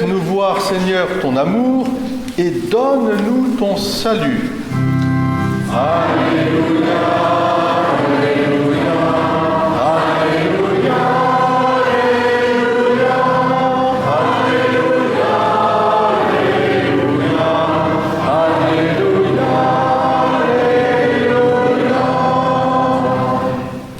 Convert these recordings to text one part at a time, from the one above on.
Faites-nous voir, Seigneur, ton amour et donne-nous ton salut. Alléluia, Alléluia, Alléluia, Alléluia, Alléluia, Alléluia, Alléluia.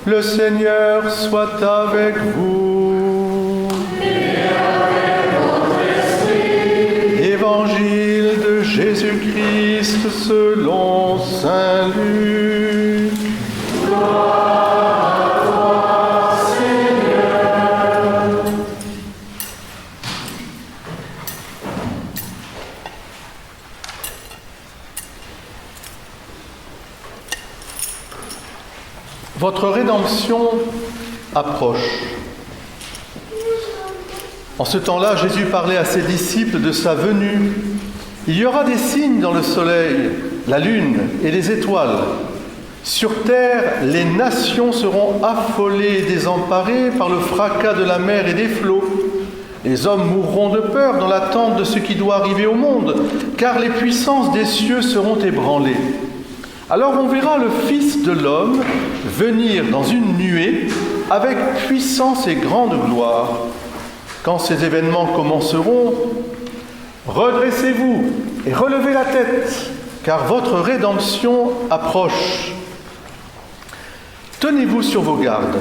Le Seigneur soit avec vous. Et avec votre esprit. Évangile de Jésus-Christ selon Saint Luc. Gloire à toi, Seigneur. Votre rédemption approche. En ce temps-là, Jésus parlait à ses disciples de sa venue. Il y aura des signes dans le soleil, la lune et les étoiles. Sur terre, les nations seront affolées et désemparées par le fracas de la mer et des flots. Les hommes mourront de peur dans l'attente de ce qui doit arriver au monde, car les puissances des cieux seront ébranlées. Alors on verra le Fils de l'homme venir dans une nuée avec puissance et grande gloire. Quand ces événements commenceront, redressez-vous et relevez la tête, car votre rédemption approche. Tenez-vous sur vos gardes,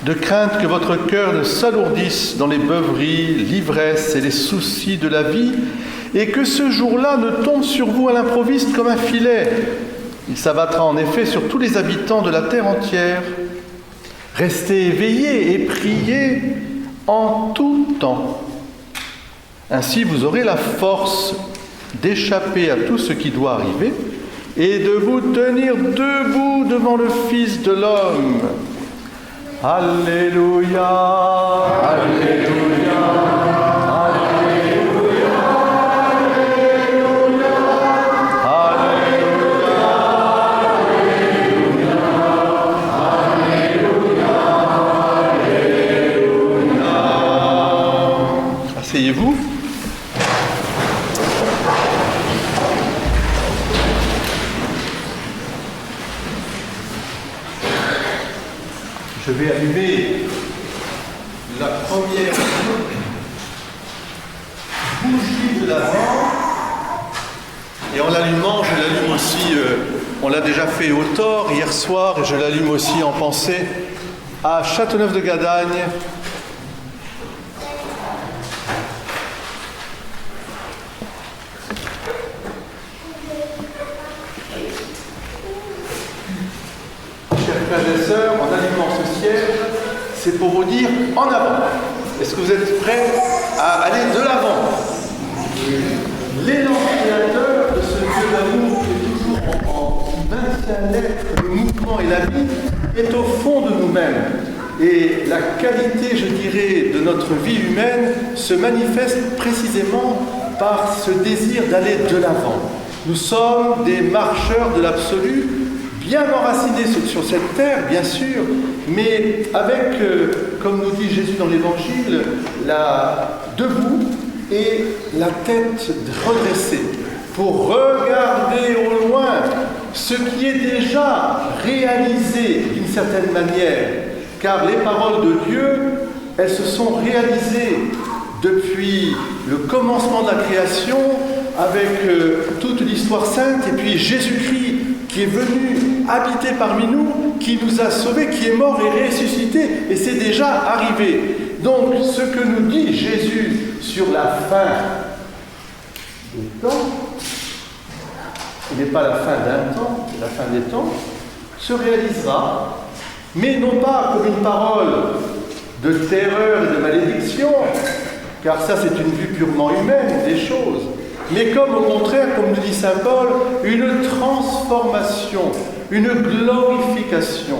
de crainte que votre cœur ne s'alourdisse dans les beuveries, l'ivresse et les soucis de la vie, et que ce jour-là ne tombe sur vous à l'improviste comme un filet. Il s'abattra en effet sur tous les habitants de la terre entière. Restez éveillés et priez en tout temps. Ainsi, vous aurez la force d'échapper à tout ce qui doit arriver et de vous tenir debout devant le Fils de l'homme. Alléluia, Alléluia, Alléluia, Alléluia, Alléluia, Alléluia. Asseyez-vous. Je vais allumer la première bougie de l'Avent. Et en l'allumant, je l'allume aussi, on l'a déjà fait au Thor hier soir, et je l'allume aussi en pensée à Châteauneuf-de-Gadagne. Chers frères et sœurs, en allumant ce ciel, c'est pour vous dire en avant. Est-ce que vous êtes prêts à aller de l'avant? L'élan créateur de ce Dieu d'amour qui est toujours qui maintient l'être, le mouvement et la vie, est au fond de nous-mêmes. Et la qualité, je dirais, de notre vie humaine se manifeste précisément par ce désir d'aller de l'avant. Nous sommes des marcheurs de l'absolu, bien enracinés sur cette terre, bien sûr, mais avec, comme nous dit Jésus dans l'Évangile, debout et la tête redressée, pour regarder au loin ce qui est déjà réalisé d'une certaine manière, car les paroles de Dieu, elles se sont réalisées depuis le commencement de la création, avec toute l'histoire sainte, et puis Jésus-Christ qui est venu habiter parmi nous, qui nous a sauvés, qui est mort et ressuscité, et c'est déjà arrivé. Donc, ce que nous dit Jésus sur la fin des temps, ce n'est pas la fin d'un temps, c'est la fin des temps, se réalisera, mais non pas comme une parole de terreur et de malédiction, car ça c'est une vue purement humaine des choses, mais comme au contraire, comme nous dit saint Paul, une transformation, une glorification.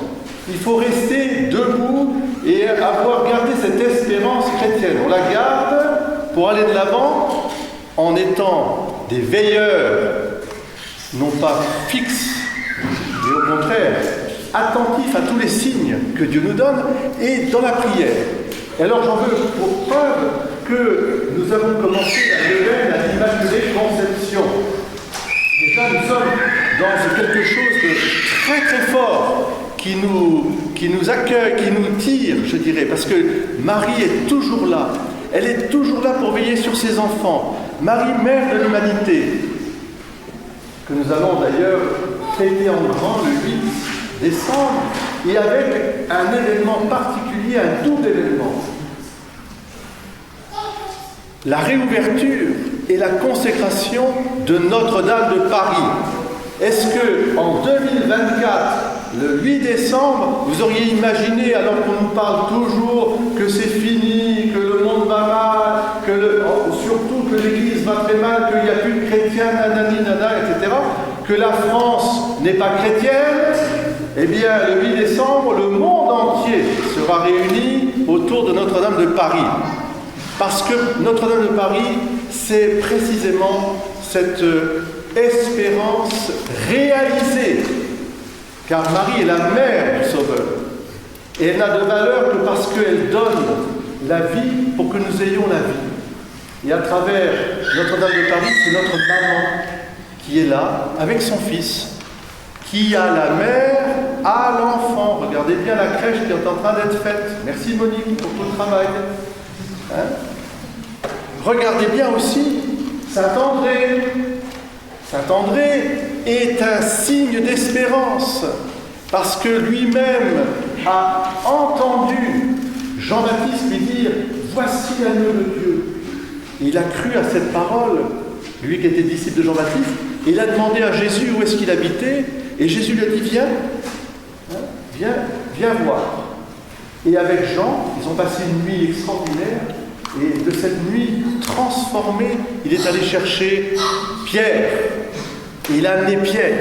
Il faut rester debout et avoir gardé cette espérance chrétienne. On la garde pour aller de l'avant en étant des veilleurs, non pas fixes, mais au contraire attentifs à tous les signes que Dieu nous donne et dans la prière. Et alors j'en veux pour preuve que nous avons commencé la neuvaine à l'Immaculée Conception. Déjà, nous sommes dans quelque chose de très très fort qui nous accueille, qui nous tire, je dirais, parce que Marie est toujours là. Elle est toujours là pour veiller sur ses enfants. Marie, mère de l'humanité, que nous allons d'ailleurs fêter en grand le 8 décembre, et avec un événement particulier, un double événement. La réouverture et la consécration de Notre-Dame de Paris. Est-ce que en 2024, le 8 décembre, vous auriez imaginé, alors qu'on nous parle toujours que c'est fini, que le monde va mal, surtout que l'Église va très mal, qu'il n'y a plus de chrétiens, nanani, nana, etc., que la France n'est pas chrétienne? Eh bien, le 8 décembre, le monde entier sera réuni autour de Notre-Dame de Paris. Parce que Notre-Dame de Paris, c'est précisément cette espérance réalisée. Car Marie est la mère du Sauveur. Et elle n'a de valeur que parce qu'elle donne la vie pour que nous ayons la vie. Et à travers Notre-Dame de Paris, c'est notre maman qui est là, avec son fils, qui a la mère à l'enfant. Regardez bien la crèche qui est en train d'être faite. Merci Monique pour tout le travail. Regardez bien aussi Saint-André. Saint-André est un signe d'espérance parce que lui-même a entendu Jean-Baptiste lui dire « Voici l'agneau de Dieu ». Il a cru à cette parole, lui qui était disciple de Jean-Baptiste, et il a demandé à Jésus où est-ce qu'il habitait, et Jésus lui a dit « Viens, viens voir ». Et avec Jean, ils ont passé une nuit extraordinaire, et de cette nuit transformée, il est allé chercher Pierre. Et il a amené Pierre.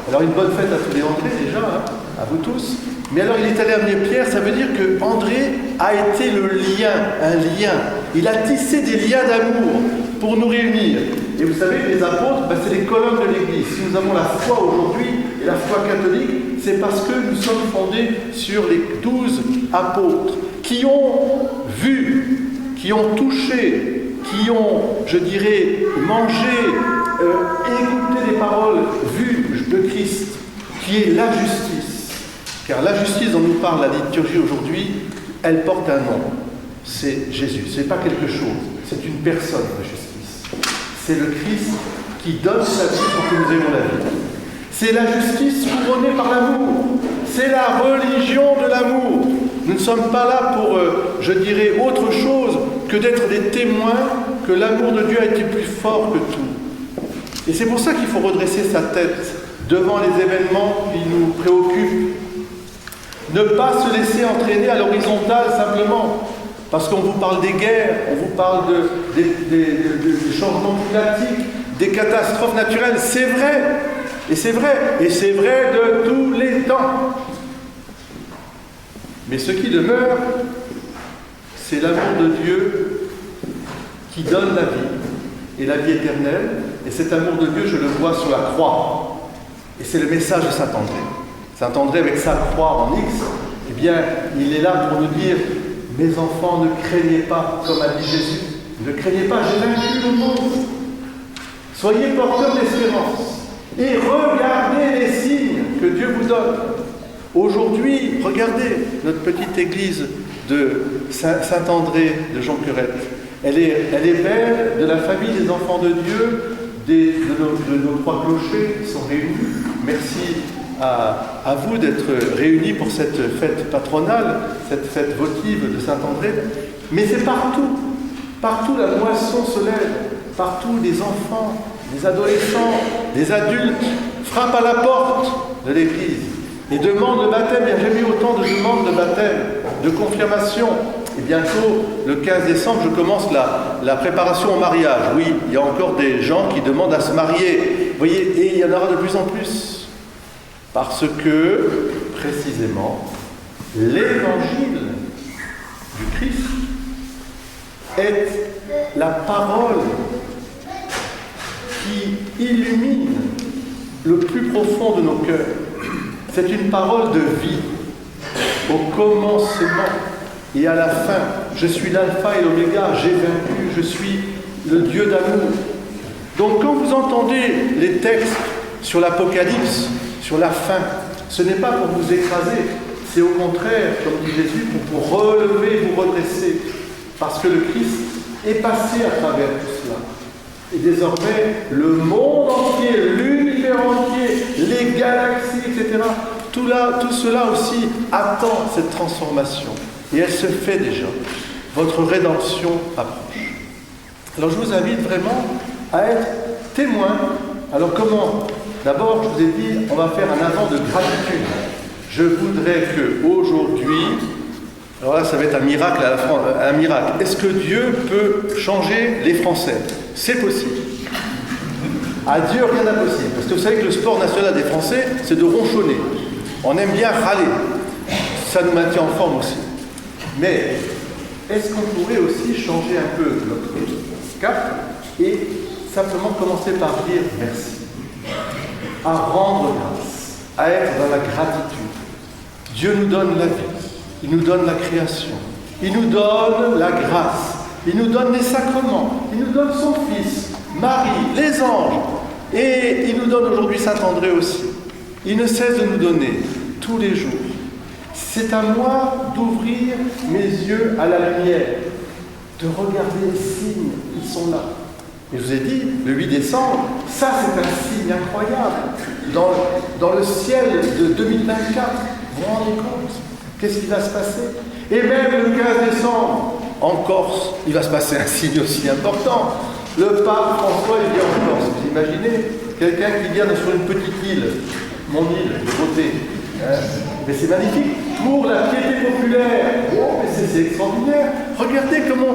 Alors une bonne fête à tous les André déjà, à vous tous. Mais alors il est allé amener Pierre, ça veut dire que André a été le lien, un lien. Il a tissé des liens d'amour pour nous réunir. Et vous savez, les apôtres, c'est les colonnes de l'Église. Si nous avons la foi aujourd'hui, et la foi catholique, c'est parce que nous sommes fondés sur les 12 apôtres qui ont vu, qui ont touché, qui ont, je dirais, mangé, écouté les paroles vues de Christ, qui est la justice. Car la justice dont nous parle la liturgie aujourd'hui, elle porte un nom. C'est Jésus. Ce n'est pas quelque chose, c'est une personne, la justice. C'est le Christ qui donne sa vie pour que nous ayons la vie. C'est la justice couronnée par l'amour. C'est la religion de l'amour. Nous ne sommes pas là pour, je dirais, autre chose que d'être des témoins que l'amour de Dieu a été plus fort que tout. Et c'est pour ça qu'il faut redresser sa tête devant les événements qui nous préoccupent. Ne pas se laisser entraîner à l'horizontale simplement. Parce qu'on vous parle des guerres, on vous parle des changements climatiques, des catastrophes naturelles. C'est vrai. Et c'est vrai. Et c'est vrai de tous les temps. Mais ce qui demeure, c'est l'amour de Dieu qui donne la vie, et la vie éternelle. Et cet amour de Dieu, je le vois sur la croix. Et c'est le message de Saint-André. Saint-André, avec sa croix en X, eh bien, il est là pour nous dire « Mes enfants, ne craignez pas, comme a dit Jésus. Ne craignez pas, j'ai vaincu le monde. Soyez porteurs d'espérance. Et regardez les signes que Dieu vous donne. » Aujourd'hui, regardez notre petite église de Saint-André de Jonquerette. Elle est belle, de la famille des enfants de Dieu, de nos trois clochers qui sont réunis. Merci à vous d'être réunis pour cette fête patronale, cette fête votive de Saint-André. Mais c'est partout. Partout la moisson se lève. Partout des enfants, des adolescents, des adultes frappent à la porte de l'église et demandent le baptême. Il n'y a jamais eu autant de demandes de baptême, de confirmation. Et bientôt, le 15 décembre, je commence la préparation au mariage. Oui, il y a encore des gens qui demandent à se marier. Vous voyez, et il y en aura de plus en plus. Parce que, précisément, l'évangile du Christ est la parole qui illumine le plus profond de nos cœurs. C'est une parole de vie. Au commencement, Et à la fin, je suis l'alpha et l'oméga, j'ai vaincu, je suis le Dieu d'amour. Donc quand vous entendez les textes sur l'Apocalypse, sur la fin, ce n'est pas pour vous écraser, c'est au contraire, comme dit Jésus, pour vous relever, vous redresser. Parce que le Christ est passé à travers tout cela. Et désormais, le monde entier, l'univers entier, les galaxies, etc., tout cela aussi attend cette transformation. Et elle se fait déjà. Votre rédemption approche. Alors je vous invite vraiment à être témoin. Alors comment ? D'abord, je vous ai dit, on va faire un avant de gratitude. Je voudrais qu'aujourd'hui, alors là ça va être un miracle à la France, un miracle. Est-ce que Dieu peut changer les Français ? C'est possible. À Dieu, rien d'impossible. Parce que vous savez que le sport national des Français, c'est de ronchonner. On aime bien râler. Ça nous maintient en forme aussi. Mais est-ce qu'on pourrait aussi changer un peu notre cap et simplement commencer par dire merci, à rendre grâce, à être dans la gratitude. Dieu nous donne la vie, il nous donne la création, il nous donne la grâce, il nous donne les sacrements, il nous donne son Fils, Marie, les anges, et il nous donne aujourd'hui Saint-André aussi. Il ne cesse de nous donner tous les jours. C'est à moi d'ouvrir mes yeux à la lumière, de regarder les signes, ils sont là. Et je vous ai dit, le 8 décembre, ça c'est un signe incroyable. Dans le ciel de 2024, vous vous rendez compte ? Qu'est-ce qui va se passer ? Et même le 15 décembre, en Corse, il va se passer un signe aussi important. Le pape François, il vient en Corse. Vous imaginez ? Quelqu'un qui vient sur une petite île, mon île de beauté. Mais c'est magnifique. Pour la piété populaire. Oh, mais c'est extraordinaire. Regardez comment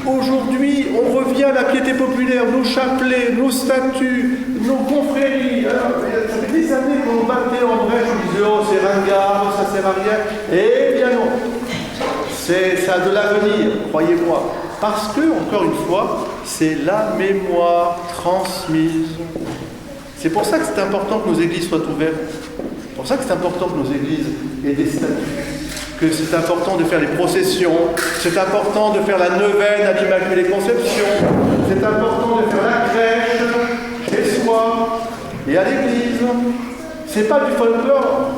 aujourd'hui on revient à la piété populaire, nos chapelets, nos statuts, nos confréries. Ça fait des années qu'on battait en brèche, on disait oh c'est ringard, ça sert à rien. Eh bien non. Ça a de l'avenir, croyez-moi. Parce que, encore une fois, c'est la mémoire transmise. C'est pour ça que c'est important que nos églises soient ouvertes. C'est pour ça que c'est important que nos églises aient des statuts. Que c'est important de faire les processions. C'est important de faire la neuvaine à l'Immaculée Conception. C'est important de faire la crèche chez soi et à l'église. C'est pas du folklore.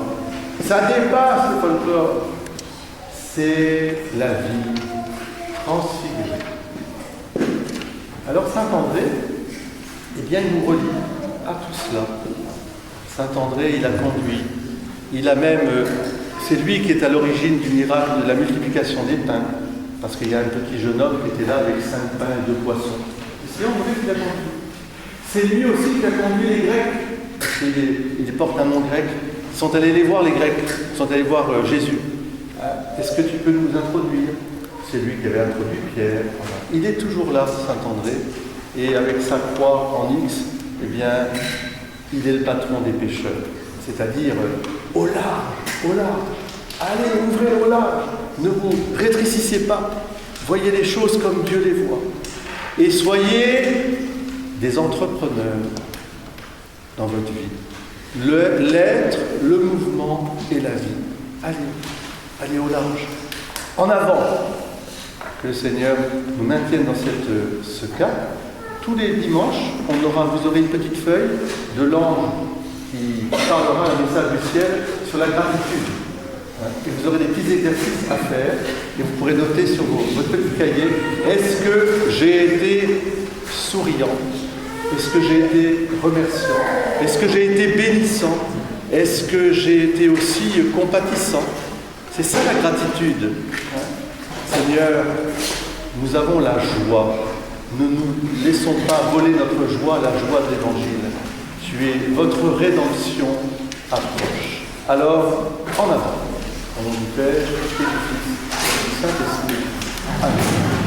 Ça dépasse le folklore. C'est la vie transfigurée. Alors Saint-André, eh bien, il nous relie à tout cela. Saint-André, il a conduit. Il a même, c'est lui qui est à l'origine du miracle de la multiplication des pains, parce qu'il y a un petit jeune homme qui était là avec 5 pains et 2 poissons. Et c'est André qui l'a conduit. C'est lui aussi qui a conduit les Grecs, parce qu'il porte un nom grec. Ils sont allés les voir, les Grecs. Ils sont allés voir Jésus. Est-ce que tu peux nous introduire ? C'est lui qui avait introduit Pierre. Voilà. Il est toujours là, Saint-André, et avec sa croix en X, eh bien, il est le patron des pécheurs. C'est-à-dire, au large, allez, ouvrez au large, ne vous rétrécissez pas, voyez les choses comme Dieu les voit. Et soyez des entrepreneurs dans votre vie. L'être, le mouvement et la vie. Allez au large. En avant. Que le Seigneur nous maintienne dans ce cas. Tous les dimanches, vous aurez une petite feuille de l'ange qui parlera un message du ciel sur la gratitude. Et vous aurez des petits exercices à faire et vous pourrez noter sur votre petit cahier, est-ce que j'ai été souriant ? Est-ce que j'ai été remerciant ? Est-ce que j'ai été bénissant ? Est-ce que j'ai été aussi compatissant ? C'est ça la gratitude. Seigneur, nous avons la joie. Ne nous laissons pas voler notre joie, la joie de l'Évangile. Votre rédemption approche. Alors, en avant. Au nom du Père, et du Fils, et du Saint-Esprit. Amen.